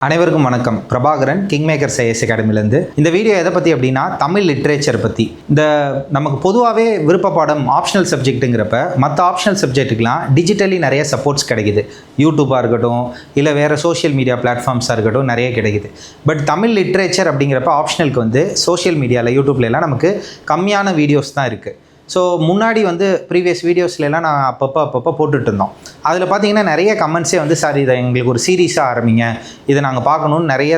அனைவருக்கும் வணக்கம். Prabhakaran Kingmakers IAS அகாடமிலேருந்து. இந்த வீடியோ எதை பற்றி அப்படின்னா தமிழ் லிட்ரேச்சர் பற்றி. இந்த நமக்கு பொதுவாகவே விருப்ப பாடம் ஆப்ஷனல் சப்ஜெக்ட்டுங்கிறப்ப மற்ற ஆப்ஷனல் சப்ஜெக்ட்டுக்கெலாம் டிஜிட்டலி நிறைய சப்போர்ட்ஸ் கிடைக்குது. யூடியூப்பாக இருக்கட்டும், இல்லை வேறு சோஷியல் மீடியா பிளாட்ஃபார்ம்ஸாக இருக்கட்டும், நிறைய கிடைக்குது. பட் தமிழ் லிட்ரேச்சர் அப்படிங்கிறப்ப ஆப்ஷனலுக்கு வந்து சோஷியல் மீடியாவில் யூடியூப்லலாம் நமக்கு கம்மியான வீடியோஸ் தான் இருக்குது. ஸோ முன்னாடி வந்து ப்ரீவியஸ் வீடியோஸ்லாம் நான் அப்பப்போ போட்டுட்டு இருந்தோம். அதில் பார்த்தீங்கன்னா நிறைய கமெண்ட்ஸே வந்து சார் இதை எங்களுக்கு ஒரு சீரீஸாக ஆரம்பிங்க, இதை நாங்கள் பார்க்கணுன்னு நிறைய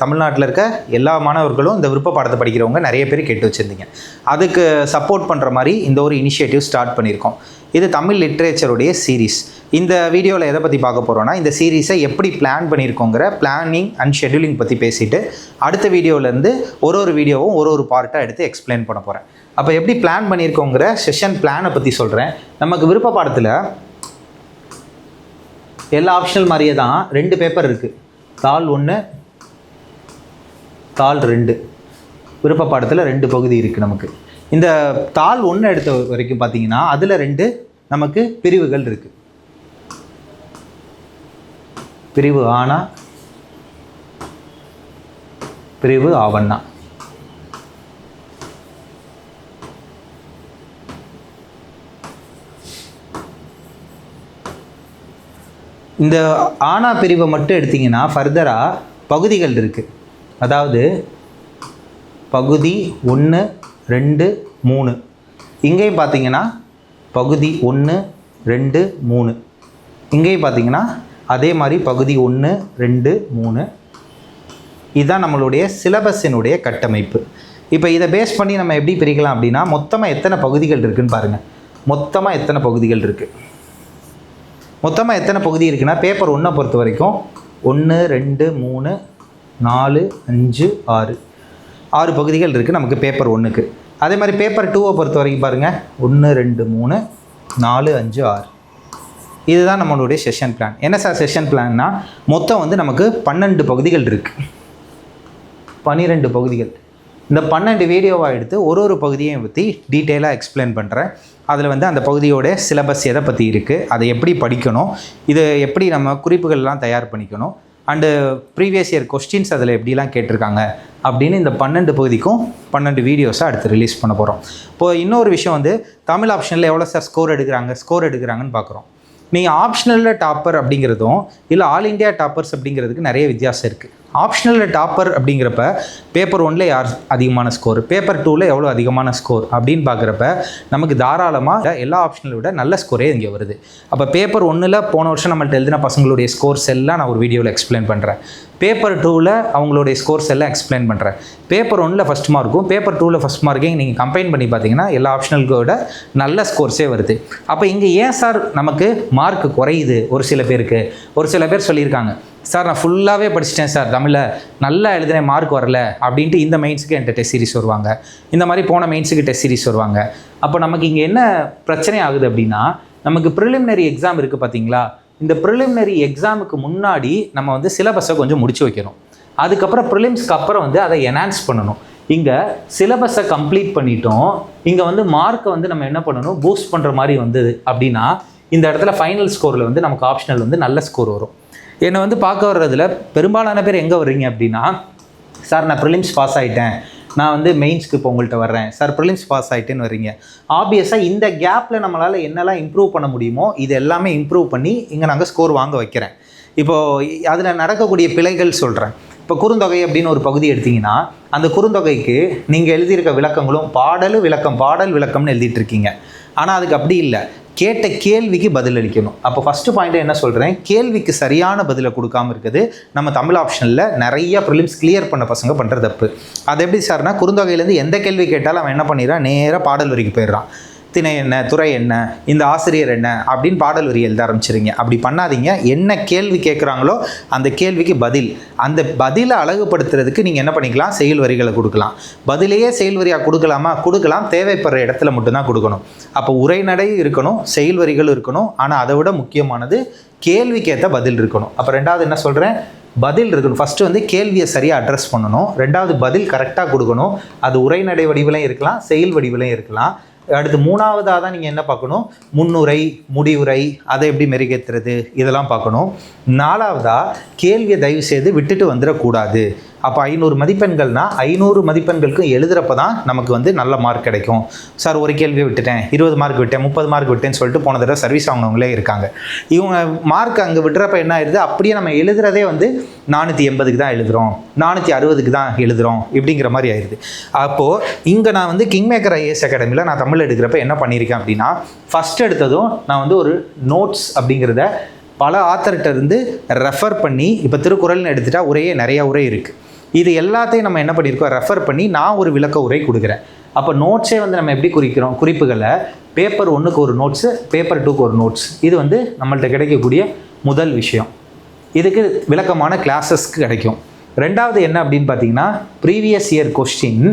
தமிழ்நாட்டில் இருக்க எல்லா மாணவர்களும் இந்த விருப்ப பாடத்தை படிக்கிறவங்க நிறைய பேர் கேட்டு வச்சுருந்தீங்க. அதுக்கு சப்போர்ட் பண்ணுற மாதிரி இந்த ஒரு இனிஷியேட்டிவ் ஸ்டார்ட் பண்ணியிருக்கோம். இது தமிழ் லிட்ரேச்சருடைய சீரீஸ். இந்த வீடியோவில் எதை பற்றி பார்க்க போகிறோன்னா, இந்த சீரீஸை எப்படி பிளான் பண்ணியிருக்கோங்கிற பிளானிங் அண்ட் ஷெட்யூலிங் பற்றி பேசிவிட்டு அடுத்த வீடியோவிலேருந்து ஒரு வீடியோவும் ஒரு பார்ட்டாக எடுத்து எக்ஸ்பிளைன் பண்ண போகிறேன். அப்போ எப்படி பிளான் பண்ணியிருக்கோங்கிற செஷன் பிளானை பற்றி சொல்கிறேன். நமக்கு விருப்ப பாடத்தில் எல்லா ஆப்ஷனல் மாதிரியே தான் 2 பேப்பர் இருக்குது. தாள் 1, தாள் 2. விருப்ப பாடத்தில் 2 பகுதி இருக்குது நமக்கு. இந்த தாள் 1 எடுத்த வரைக்கும் பார்த்தீங்கன்னா அதில் 2 நமக்கு பிரிவுகள் இருக்குது. பிரிவு ஆனா, பிரிவு ஆவண்ணா. இந்த ஆனா பிரிவை மட்டும் எடுத்திங்கன்னா ஃபர்தராக பகுதிகள் இருக்குது. அதாவது பகுதி 1, 2, 3. இங்கேயும் பார்த்தீங்கன்னா பகுதி 1, 2, 3. இங்கேயும் பார்த்தீங்கன்னா அதே மாதிரி பகுதி 1, 2, 3. இதுதான் நம்மளுடைய சிலபஸினுடைய கட்டமைப்பு. இப்போ இதை பேஸ் பண்ணி நம்ம எப்படி பிரிக்கலாம் அப்படின்னா, மொத்தமாக எத்தனை பகுதிகள் இருக்குதுன்னு பாருங்கள். மொத்தமாக எத்தனை பகுதிகள் இருக்குது? மொத்தமாக எத்தனை பகுதி இருக்குன்னா, பேப்பர் 1 பொறுத்த வரைக்கும் 1, 2, 3, 4, 5, 6 6 பகுதிகள் இருக்குது நமக்கு பேப்பர் 1க்கு. அதே மாதிரி பேப்பர் 2 பொறுத்த வரைக்கும் பாருங்கள், 1, 2, 3, 4, 5, 6. இதுதான் நம்மளுடைய செஷன் பிளான். என்ன சார் செஷன் பிளான்னா, மொத்தம் வந்து நமக்கு 12 பகுதிகள் இருக்குது. 12 பகுதிகள். இந்த 12 வீடியோவாக எடுத்து ஒரு பகுதியையும் பற்றி டீட்டெயிலாக எக்ஸ்பிளைன் பண்ணுறேன். அதில் வந்து அந்த பகுதியோட சிலபஸ் எதை பற்றி இருக்குது, அதை எப்படி படிக்கணும், இது எப்படி நம்ம குறிப்புகள்லாம் தயார் பண்ணிக்கணும், அண்டு ப்ரீவியஸ் இயர் கொஸ்டின்ஸ் அதில் எப்படிலாம் கேட்டிருக்காங்க அப்படின்னு இந்த 12 பகுதிக்கும் 12 வீடியோஸாக அடுத்து ரிலீஸ் பண்ண போகிறோம். இப்போது இன்னொரு விஷயம் வந்து, தமிழ் ஆப்ஷனில் எவ்வளோ சார் ஸ்கோர் எடுக்கிறாங்கன்னு பார்க்குறோம். நீங்கள் ஆப்ஷனலில் டாப்பர் அப்படிங்கிறதும் இல்லை ஆல் இண்டியா டாப்பர்ஸ் அப்படிங்கிறதுக்கு நிறைய வித்தியாசம் இருக்குது. ஆப்ஷனலில் டாப்பர் அப்படிங்கிறப்ப பேப்பர் 1 யார் அதிகமான ஸ்கோர், பேப்பர் 2 எவ்வளோ அதிகமான ஸ்கோர் அப்படின்னு பார்க்குறப்ப நமக்கு தாராளமாக எல்லா ஆப்ஷனலை விட நல்ல ஸ்கோரே இங்கே வருது. அப்போ பேப்பர் 1 போன வருஷம் நம்மள்ட்ட எழுதின பசங்களுடைய ஸ்கோர்ஸ் எல்லாம் நான் ஒரு வீடியோவில் எக்ஸ்பிளைன் பண்ணுறேன். பேப்பர் 2 அவங்களுடைய ஸ்கோர்ஸ் எல்லாம் எக்ஸ்பிளைன் பண்ணுறேன். பேப்பர் 1 ஃபஸ்ட் மார்க்கும் பேப்பர் 2 ஃபஸ்ட் மார்க்கையும் நீங்கள் கம்பைன் பண்ணி பார்த்தீங்கன்னா எல்லா ஆப்ஷனல்களோட நல்ல ஸ்கோர்ஸே வருது. அப்போ இங்கே ஏன் சார் நமக்கு மார்க் குறையுது? ஒரு சில பேர் சொல்லியிருக்காங்க, சார் நான் ஃபுல்லாகவே படிச்சிட்டேன் சார், தமிழில் நல்லா எழுதினேன், மார்க் வரல அப்படின்ட்டு இந்த மெயின்ஸுக்கு என்கிட்ட டெஸ்ட் சீரிஸ் வருவாங்க. இந்த மாதிரி போன மெயின்ஸுக்கு டெஸ்ட் சீரிஸ் வருவாங்க. அப்போ நமக்கு இங்கே என்ன பிரச்சனை ஆகுது அப்படின்னா, நமக்கு ப்ரிலிமினரி எக்ஸாம் இருக்குது பார்த்தீங்களா, இந்த ப்ரிலிமினரி எக்ஸாமுக்கு முன்னாடி நம்ம வந்து சிலபஸை கொஞ்சம் முடிச்சு வைக்கணும். அதுக்கப்புறம் ப்ரிலிம்ஸ்க்கு அப்புறம் வந்து அதை என்ஹான்ஸ் பண்ணணும். இங்கே சிலபஸை கம்ப்ளீட் பண்ணிட்டோம், இங்கே வந்து மார்க்கை வந்து நம்ம என்ன பண்ணணும், பூஸ்ட் பண்ணுற மாதிரி வந்தது அப்படின்னா இந்த இடத்துல ஃபைனல் ஸ்கோரில் வந்து நமக்கு ஆப்ஷனல் வந்து நல்ல ஸ்கோர் வரும். என்னை வந்து பார்க்க வர்றதுல பெரும்பாலான பேர் எங்கே வர்றீங்க அப்படின்னா, சார் நான் ப்ரிலிம்ஸ் பாஸ் ஆகிட்டேன், நான் வந்து மெயின்ஸ்க்கு இப்போ உங்கள்கிட்ட வர்றேன் சார், ப்ரிலிம்ஸ் பாஸ் ஆகிட்டேன்னு வர்றீங்க. ஆப்வியஸாக இந்த கேப்பில் நம்மளால் என்னெல்லாம் இம்ப்ரூவ் பண்ண முடியுமோ இது எல்லாமே இம்ப்ரூவ் பண்ணி இங்கே நாங்கள் ஸ்கோர் வாங்க வைக்கிறேன். இப்போது அதில் நடக்கக்கூடிய பிழைகள் சொல்கிறேன். இப்போ குறுந்தொகை அப்படின்னு ஒரு பகுதி எடுத்திங்கன்னா, அந்த குறுந்தொகைக்கு நீங்கள் எழுதியிருக்க விளக்கங்களும் பாடல் விளக்கம்னு எழுதிட்டு இருக்கீங்க. ஆனால் அதுக்கு அப்படி இல்லை, கேட்ட கேள்விக்கு பதில் அளிக்கணும். அப்போ ஃபஸ்ட்டு பாயிண்ட்டை என்ன சொல்கிறேன், கேள்விக்கு சரியான பதிலை கொடுக்காமல் இருக்குது நம்ம தமிழ் ஆப்ஷனில் நிறைய ப்ரிலிம்ஸ் கிளியர் பண்ண பசங்க பண்ணுற தப்பு. அது எப்படி சார்னா, குறுந்தொகையிலேருந்து எந்த கேள்வி கேட்டாலும் அவன் என்ன பண்ணிடுறான், நேராக பாடல் வரைக்கும் போயிடுறான். திணை என்ன, துறை என்ன, இந்த ஆசிரியர் என்ன அப்படின்னு பாடல் வரி எழுத ஆரம்பிச்சிருங்க. அப்படி பண்ணாதீங்க. என்ன கேள்வி கேட்குறாங்களோ அந்த கேள்விக்கு பதில், அந்த பதிலை அழகுபடுத்துறதுக்கு நீங்கள் என்ன பண்ணிக்கலாம், செயல் வரிகளை கொடுக்கலாம். பதிலையே செயல் வரியாக கொடுக்கலாம், தேவைப்படுற இடத்துல மட்டும்தான் கொடுக்கணும். அப்போ உரைநடை இருக்கணும், செயல் வரிகள் இருக்கணும், ஆனால் அதை விட முக்கியமானது கேள்விக்கேற்ற பதில் இருக்கணும். அப்போ 2வது என்ன சொல்கிறேன், பதில் இருக்கணும். ஃபஸ்ட்டு வந்து கேள்வியை சரியாக அட்ரஸ் பண்ணணும். 2வது பதில் கரெக்டாக கொடுக்கணும். அது உரைநடை வடிவிலையும் இருக்கலாம், செயல் வடிவிலையும் இருக்கலாம். அடுத்து மூணாவதாக தான் நீங்கள் என்ன பார்க்கணும், முன்னுரை, முடிவுரை, அதை எப்படி மெருகேற்றுறது இதெல்லாம் பார்க்கணும். நாலாவதாக கேள்வியை தயவு செய்து விட்டுட்டு வந்துடக்கூடாது. அப்போ 500 மதிப்பெண்கள்னா 500 மதிப்பெண்களுக்கும் எழுதுகிறப்ப தான் நமக்கு வந்து நல்ல மார்க் கிடைக்கும். சார் ஒரு கேள்வியை விட்டுட்டேன், 20 மார்க் விட்டேன், 30 மார்க் விட்டேன்னு சொல்லிட்டு போன தடவை சர்வீஸ் வாங்கினவங்களே இருக்காங்க. இவங்க மார்க் அங்கே விட்டுறப்ப என்ன ஆயிடுது, அப்படியே நம்ம எழுதுறதே வந்து 480க்கு தான் எழுதுகிறோம், 460க்கு தான் எழுதுகிறோம் இப்படிங்கிற மாதிரி ஆயிடுது. அப்போது இங்கே நான் வந்து கிங் மேக்கர் ஐஏஎஸ் அகாடமியில் நான் தமிழ் எடுக்கிறப்ப என்ன பண்ணியிருக்கேன் அப்படின்னா, ஃபஸ்ட் எடுத்ததும் நான் வந்து ஒரு நோட்ஸ் அப்படிங்கிறத பல ஆத்தர்கிட்ட இருந்து ரெஃபர் பண்ணி, இப்போ திருக்குறள்னு எடுத்துட்டா உரையே நிறைய உரை இருக்குது, இது எல்லாத்தையும் நம்ம என்ன பண்ணியிருக்கோம், ரெஃபர் பண்ணி நான் ஒரு விளக்க உரை கொடுக்குறேன். அப்போ நோட்ஸே வந்து நம்ம எப்படி குறிக்கிறோம், குறிப்புகளை பேப்பர் 1க்கு ஒரு நோட்ஸு, பேப்பர் 2க்கு ஒரு நோட்ஸ். இது வந்து நம்மள்ட்ட கிடைக்கக்கூடிய முதல் விஷயம். இதுக்கு விளக்கமான கிளாஸஸ்க்கு கிடைக்கும். ரெண்டாவது என்ன அப்படின்னு பார்த்தீங்கன்னா, previous year question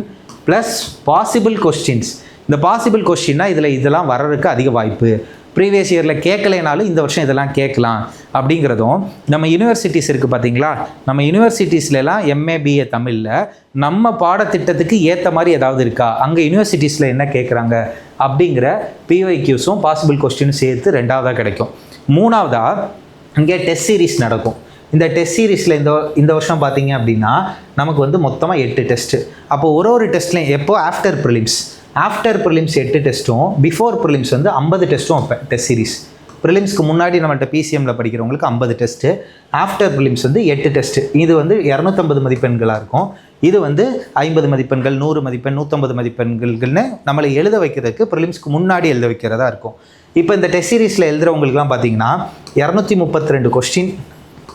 plus possible questions. இந்த பாசிபிள் கொஸ்டின்னா இதில் இதெல்லாம் வர்றதுக்கு அதிக வாய்ப்பு, ப்ரீவியஸ் இயரில் கேட்கலைனாலும் இந்த வருஷம் இதெல்லாம் கேட்கலாம் அப்படிங்கிறதும். நம்ம யூனிவர்சிட்டிஸ் இருக்குது பார்த்தீங்களா, நம்ம யூனிவர்சிட்டிஸ்லாம் எம்ஏ பிஏ தமிழில் நம்ம பாடத்திட்டத்துக்கு ஏற்ற மாதிரி ஏதாவது இருக்கா, அங்கே யூனிவர்சிட்டிஸில் என்ன கேட்குறாங்க அப்படிங்கிற பிஒய்க்யூஸும் பாசிபிள் கொஸ்டினும் சேர்த்து ரெண்டாவதாக கிடைக்கும். மூணாவதாக இங்கே டெஸ்ட் சீரீஸ் நடக்கும். இந்த டெஸ்ட் சீரீஸில் இந்த வருஷம் பார்த்தீங்க அப்படின்னா நமக்கு வந்து மொத்தமாக 8 டெஸ்ட்டு. அப்போ ஒரு டெஸ்ட்லையும் எப்போது ஆஃப்டர் ப்ரிலிம்ஸ் 8 டெஸ்ட்டும், பிஃபோர் ப்ரிலிம்ஸ் வந்து 50 டெஸ்ட்டும் வைப்பேன். டெஸ்ட் சீரீஸ் ப்ரிலிம்ஸ்க்கு முன்னாடி நம்மள்ட்ட பிசிஎம்மில் படிக்கிறவங்களுக்கு 50 டெஸ்ட்டு, ஆஃப்டர் ப்ரிலிம்ஸ் வந்து 8 டெஸ்ட்டு. இது வந்து 250 மதிப்பெண்களாக இருக்கும். இது வந்து 50 மதிப்பெண்கள், 100 மதிப்பெண், 150 மதிப்பெண்கள்னு நம்மளை எழுத வைக்கிறதுக்கு ப்ரிலிம்ஸ்க்கு முன்னாடி எழுத வைக்கிறதா இருக்கும். இப்போ இந்த டெஸ்ட் சீரீஸில் எழுதுகிறவங்களுக்குலாம் பார்த்தீங்கன்னா 232 கொஸ்டின்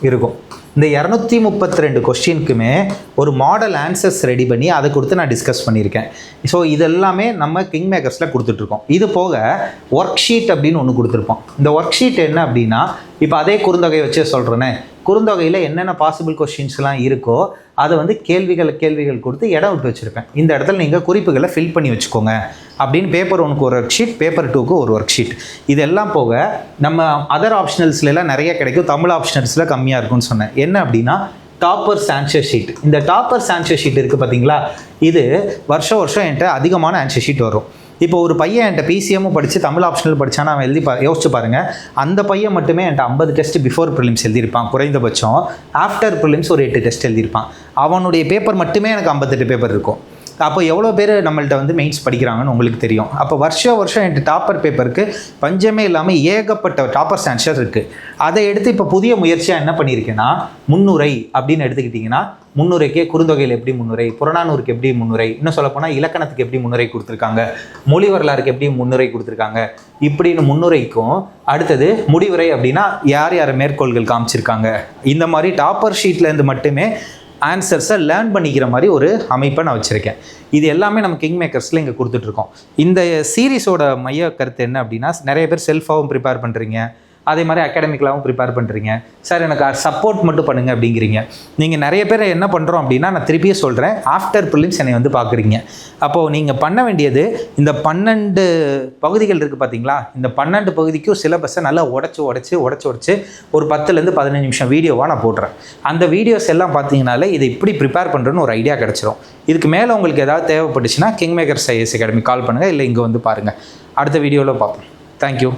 இருக்கும். இந்த 232 கொஸ்டினுக்குமே ஒரு மாடல் ஆன்சர்ஸ் ரெடி பண்ணி அதை கொடுத்து நான் டிஸ்கஸ் பண்ணியிருக்கேன். ஸோ இதெல்லாமே நம்ம கிங் மேக்கர்ஸில் கொடுத்துட்ருக்கோம். இது போக ஒர்க் ஷீட் அப்படின்னு ஒன்று கொடுத்துருப்போம். இந்த ஒர்க் ஷீட் என்ன அப்படின்னா, இப்போ அதே குறுந்தொகையை வச்சே சொல்கிறேனே, குறுந்தொகையில் என்னென்ன பாசிபிள் கொஸ்டின்ஸ்லாம் இருக்கோ அதை வந்து கேள்விகள் கொடுத்து இடம் விட்டு வச்சுருப்பேன். இந்த இடத்துல நீங்கள் குறிப்புகளை ஃபில் பண்ணி வச்சுக்கோங்க அப்படின்னு. பேப்பர் 1க்கு ஒரு ஒர்க் ஷீட், பேப்பர் 2க்கு ஒரு ஒர்க் ஷீட். இதெல்லாம் போக நம்ம அதர் ஆப்ஷனல்ஸ்லாம் நிறைய கிடைக்கும், தமிழ் ஆப்ஷனல்ஸில் கம்மியாக இருக்கும்னு சொன்னேன். என்ன அப்படின்னா டாப்பர்ஸ் ஆன்சர் ஷீட். இந்த டாப்பர்ஸ் ஆன்சர் ஷீட் இருக்குது பார்த்தீங்களா, இது வருஷம் என்கிட்ட அதிகமான ஆன்சர் ஷீட் வரும். இப்போ ஒரு பையன் என்கிட்ட பிசிஎம்மும் படித்து தமிழ் ஆப்ஷனல் படித்தானா அவன் யோசிச்சு பாருங்கள், அந்த பையன் மட்டுமே என்கிட்ட 50 டெஸ்ட் பிஃபோர் ப்ரிலிம்ஸ் எழுதியிருப்பான் குறைந்தபட்சம். ஆஃப்டர் ப்ரிலிம்ஸ் ஒரு 8 டெஸ்ட் எழுதியிருப்பான். அவனுடைய பேப்பர் மட்டுமே எனக்கு 58 பேப்பர் இருக்கும். அப்போ எவ்வளோ பேர் நம்மள்ட்ட வந்து மெயின்ஸ் படிக்கிறாங்கன்னு உங்களுக்கு தெரியும். அப்போ வருஷம் என்கிட்ட டாப்பர் பேப்பருக்கு பஞ்சமே இல்லாமல் ஏகப்பட்ட டாப்பர்ஸ் ஆன்சர் இருக்குது. அதை எடுத்து இப்போ புதிய முயற்சியாக என்ன பண்ணியிருக்கேன்னா, முன்னுரை அப்படின்னு எடுத்துக்கிட்டிங்கன்னா, முன்னுரைக்கே குறுந்தொகையில் எப்படி முன்னுரை, புறநானூருக்கு எப்படி முன்னுரை, இன்னும் சொல்லப்போனால் இலக்கணத்துக்கு எப்படி முன்னுரை கொடுத்துருக்காங்க, மொழி வரலாறுக்கு எப்படி முன்னுரை கொடுத்துருக்காங்க, இப்படின்னு முன்னுரைக்கும் அடுத்தது முடிவுரை அப்படின்னா யார் மேற்கோள்கள் காமிச்சிருக்காங்க, இந்த மாதிரி டாப்பர் ஷீட்லேருந்து மட்டுமே ஆன்சர்ஸை லேர்ன் பண்ணிக்கிற மாதிரி ஒரு அமைப்பை நான் வச்சுருக்கேன். இது எல்லாமே நம்ம கிங் மேக்கர்ஸில் இங்கே கொடுத்துட்ருக்கோம். இந்த சீரீஸோட மைய கருத்து என்ன அப்படின்னா, நிறைய பேர் செல்ஃபாகவும் ப்ரிப்பேர் பண்ணுறீங்க, அதே மாதிரி அகாடமிக்கலாகவும் ப்ரிப்பேர் பண்ணுறீங்க. சார் எனக்கு சப்போர்ட் மட்டும் பண்ணுங்கள் அப்படிங்கிறீங்க. நீங்கள் நிறைய பேர் என்ன பண்ணுறோம் அப்படின்னா, நான் திருப்பியே சொல்கிறேன், ஆஃப்டர் ப்ரிலிம்ஸ் என்னை வந்து பார்க்குறீங்க. அப்போது நீங்கள் பண்ண வேண்டியது, இந்த 12 பகுதிகள் இருக்குது பார்த்தீங்களா, இந்த 12 பகுதிக்கும் சிலபஸை நல்லா உடச்சி ஒரு 10லேருந்து 15 நிமிஷம் வீடியோவாக நான் போடுறேன். அந்த வீடியோஸ் எல்லாம் பார்த்தீங்கனாலே இதை இப்படி ப்ரிப்பேர் பண்ணுறேன்னு ஒரு ஐடியா கிடச்சிரும். இதுக்கு மேலே உங்களுக்கு ஏதாவது தேவைப்பட்டுச்சுன்னா கிங் மேக்கர்ஸ் ஐஏஎஸ் அகாடமி கால் பண்ணுங்கள், இல்லை இங்கே வந்து பாருங்கள். அடுத்த வீடியோவில் பார்ப்போம். தேங்க்யூ.